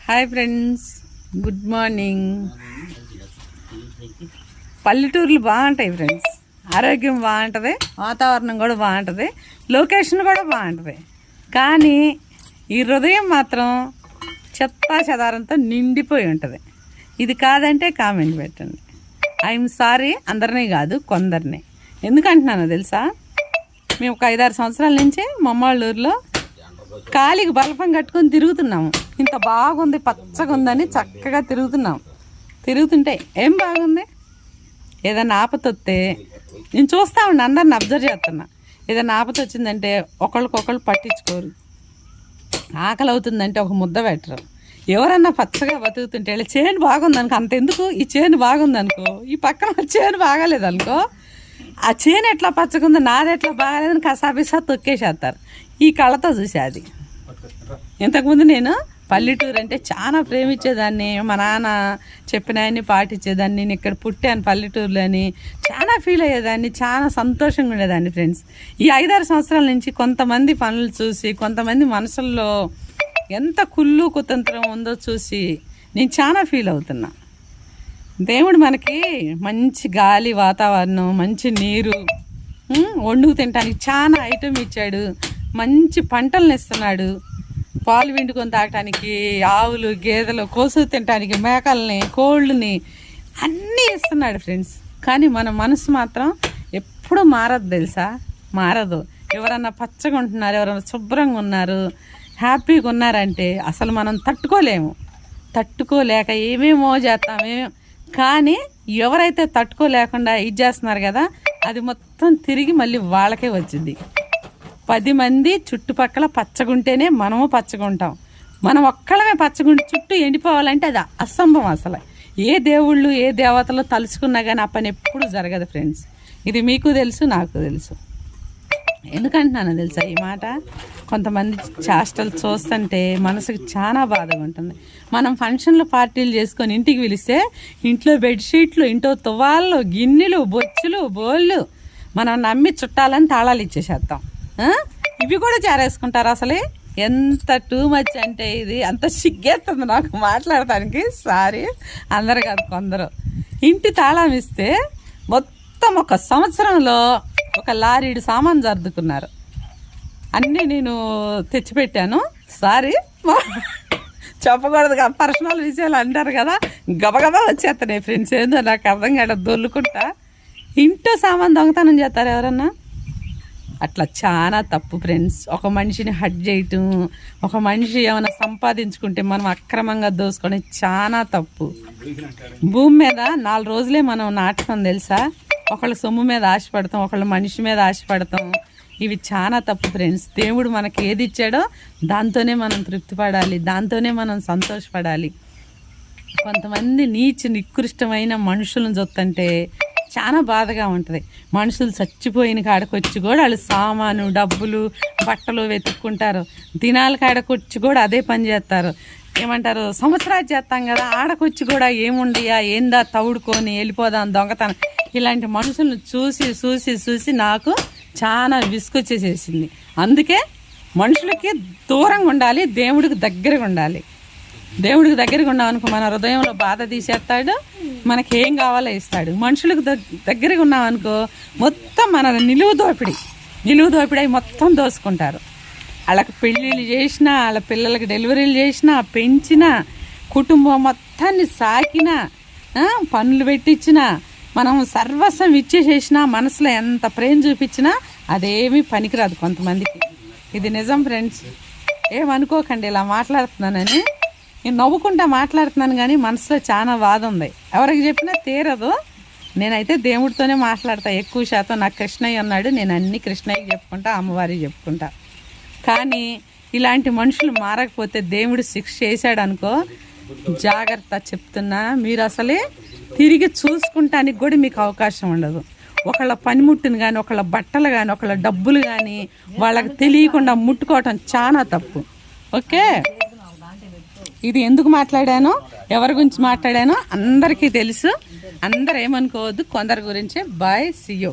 Hi friends, good morning. పల్లెటూర్లు బాగుంటాయి friends. ఆరోగ్యం బాగుంటుంది, వాతావరణం కూడా బాగుంటుంది, లొకేషన్ కూడా బాగుంటుంది. కానీ ఈ హృదయం మాత్రం చెత్తా చెదారంతో నిండిపోయి ఉంటుంది. ఇది కాదంటే కామెంట్ పెట్టండి. ఐఎమ్ సారీ, అందరినీ కాదు కొందరిని. ఎందుకంటున్నానో తెలుసా? మేము ఒక 5-6 సంవత్సరాల నుంచి మమ్మాళ్ళ ఊరిలో కాలికి బలపం కట్టుకొని తిరుగుతున్నాము. ఇంత బాగుంది, పచ్చగా ఉందని చక్కగా తిరుగుతుంటే ఏం బాగుంది. ఏదైనా ఆపతొస్తే నేను చూస్తా ఉండి అందరిని అబ్జర్వ్ చేస్తున్నా. ఏదైనా ఆపత వచ్చిందంటే ఒకళ్ళకొకళ్ళు పట్టించుకోరు. ఆకలి అవుతుందంటే ఒక ముద్ద పెట్టరు. ఎవరన్నా పచ్చగా బతుకుతుంటే వీళ్ళ చేను బాగుందనుకో, అంతెందుకు ఈ చేను బాగుందనుకో, ఈ పక్కన చేను బాగాలేదనుకో, ఆ చేను ఎట్లా పచ్చగుందో నాది ఎట్లా బాగాలేదని కసాపిసా తొక్కేసేస్తారు. ఈ కళ్ళతో చూసేది. ఇంతకుముందు నేను పల్లెటూరు అంటే చాలా ప్రేమించేదాన్ని. మా నాన్న చెప్పిన ఆయన్ని పాటించేదాన్ని. నేను ఇక్కడ పుట్టాను పల్లెటూరులో అని చాలా ఫీల్ అయ్యేదాన్ని, చాలా సంతోషంగా ఉండేదాన్ని ఫ్రెండ్స్. ఈ 5-6 సంవత్సరాల నుంచి కొంతమంది పనులు చూసి, కొంతమంది మనసుల్లో ఎంత కుళ్ళు కుతంత్రం ఉందో చూసి నేను చాలా ఫీల్ అవుతున్నా. దేవుడు మనకి మంచి గాలి, వాతావరణం, మంచి నీరు, వండుకు తినడానికి చాలా ఐటమ్ ఇచ్చాడు. మంచి పంటలను ఇస్తున్నాడు. పాలు విండుకొని తాగటానికి ఆవులు, గేదెలు, కోసు తినడానికి మేకల్ని, కోళ్ళని అన్నీ ఇస్తున్నాడు ఫ్రెండ్స్. కానీ మన మనసు మాత్రం ఎప్పుడూ మారదు తెలుసా? మారదు. ఎవరన్నా పచ్చగా ఉంటున్నారు, ఎవరన్నా శుభ్రంగా ఉన్నారు, హ్యాపీగా ఉన్నారంటే అసలు మనం తట్టుకోలేక ఏమేమో చేస్తామే. కానీ ఎవరైతే తట్టుకోలేకుండా ఇది చేస్తున్నారు కదా, అది మొత్తం తిరిగి మళ్ళీ వాళ్ళకే వచ్చింది. 10 మంది చుట్టుపక్కల పచ్చగుంటేనే మనము పచ్చగుంటాం. మనం ఒక్కళ్ళమే పచ్చగుండి చుట్టూ ఎండిపోవాలంటే అది అసంభవం. అసలు ఏ దేవుళ్ళు, ఏ దేవతలు తలుచుకున్నా కానీ ఆ పని ఎప్పుడు జరగదు ఫ్రెండ్స్. ఇది మీకు తెలుసు, నాకు తెలుసు. ఎందుకంటున్నాను తెలుసా ఈ మాట? కొంతమంది చేష్టలు చూస్తుంటే మనసుకు చాలా బాధగా ఉంటుంది. మనం ఫంక్షన్లు, పార్టీలు చేసుకొని ఇంటికి పిలిస్తే ఇంట్లో బెడ్షీట్లు, ఇంట్లో తువ్వాళ్ళు, గిన్నెలు, బొచ్చులు, బోళ్ళు మనం నమ్మి చుట్టాలని తాళాలు ఇచ్చేసేస్తాం. ఇవి కూడా చేరేసుకుంటారు. అసలు ఎంత టూ మచ్ అంటే ఇది అంత సిగ్గేస్తుంది నాకు మాట్లాడటానికి. సారీ, అందరు కాదు, కొందరు. ఇంటి తాళం ఇస్తే మొత్తం ఒక సంవత్సరంలో ఒక లారీడు సామాన్ సర్దుకున్నారు. అన్నీ నేను తెచ్చిపెట్టాను. సారీ, చెప్పకూడదు కదా, పర్సనల్ విషయాలు అంటారు కదా, గబగబా వచ్చేస్తున్నాయి ఫ్రెండ్స్. ఏందో నాకు అర్థం కాదు, దొల్లుకుంటా ఇంట్లో సామాన్ దొంగతనం చేస్తారు ఎవరన్నా. అట్లా చాలా తప్పు ఫ్రెండ్స్. ఒక మనిషిని హట్ చేయటం, ఒక మనిషి ఏమైనా సంపాదించుకుంటే మనం అక్రమంగా దోసుకోవడం చాలా తప్పు. భూమి మీద 4 రోజులే మనం నాటకం తెలుసా? ఒకళ్ళ సొమ్ము మీద ఆశపడతాం, ఒకళ్ళ మనిషి మీద ఆశపడతాం. ఇవి చాలా తప్పు ఫ్రెండ్స్. దేవుడు మనకి ఏది ఇచ్చాడో దాంతోనే మనం తృప్తి పడాలి, దాంతోనే మనం సంతోషపడాలి. కొంతమంది నికృష్టమైన మనుషులను చూస్తుంటే చాలా బాధగా ఉంటుంది. మనుషులు చచ్చిపోయిన కాడకొచ్చి కూడా వాళ్ళు సామాను, డబ్బులు, బట్టలు వెతుక్కుంటారు. దినాల కాడకొచ్చి కూడా అదే పని చేస్తారు. ఏమంటారు, సంవత్సరాలు చేస్తాం కదా, ఆడకొచ్చి కూడా ఏముండియా, ఏందా తవుడుకొని వెళ్ళిపోదాం దొంగతనం. ఇలాంటి మనుషులను చూసి చూసి చూసి నాకు చాలా విసుకొచ్చేసేసింది. అందుకే మనుషులకి దూరంగా ఉండాలి, దేవుడికి దగ్గరగా ఉండాలి. దేవుడికి దగ్గరగా ఉన్నామనుకో మన హృదయంలో బాధ తీసేస్తాడు, మనకి ఏం కావాలో ఇస్తాడు. మనుషులకు దగ్గరగా ఉన్నామనుకో మొత్తం మన నిలువు దోపిడీ మొత్తం దోసుకుంటారు. వాళ్ళకి పెళ్ళిళ్ళు చేసినా, వాళ్ళ పిల్లలకి డెలివరీలు చేసినా, పెంచినా, కుటుంబం మొత్తాన్ని సాకినా, పనులు పెట్టించినా, మనం సర్వస్వం ఇచ్చేసేసినా, మనసులో ఎంత ప్రేమ చూపించినా అదేమీ పనికిరాదు కొంతమందికి. ఇది నిజం ఫ్రెండ్స్. ఏమనుకోకండి ఇలా మాట్లాడుతున్నానని. నేను నవ్వుకుంటా మాట్లాడుతున్నాను కానీ మనసులో చాలా బాధ ఉంది. ఎవరికి చెప్పినా తీరదు. నేనైతే దేవుడితోనే మాట్లాడతా ఎక్కువ శాతం. నాకు కృష్ణయ్య ఉన్నాడు, నేను అన్ని కృష్ణయ్యకి చెప్పుకుంటా, అమ్మవారికి చెప్పుకుంటా. కానీ ఇలాంటి మనుషులు మారకపోతే దేవుడు శిక్ష చేశాడు అనుకో, జాగ్రత్త చెప్తున్నా. మీరు అసలే తిరిగి చూసుకుంటానికి కూడా మీకు అవకాశం ఉండదు. ఒకళ్ళ పనిముట్టుని కానీ, ఒకళ్ళ బట్టలు కానీ, ఒకళ్ళ డబ్బులు కానీ వాళ్ళకి తెలియకుండా ముట్టుకోవటం చాలా తప్పు. ఓకే, ఇది ఎందుకు మాట్లాడానో, ఎవరి గురించి మాట్లాడానో అందరికీ తెలుసు. అందరు ఏమనుకోవద్దు, కొందరి గురించే. Bye, see you.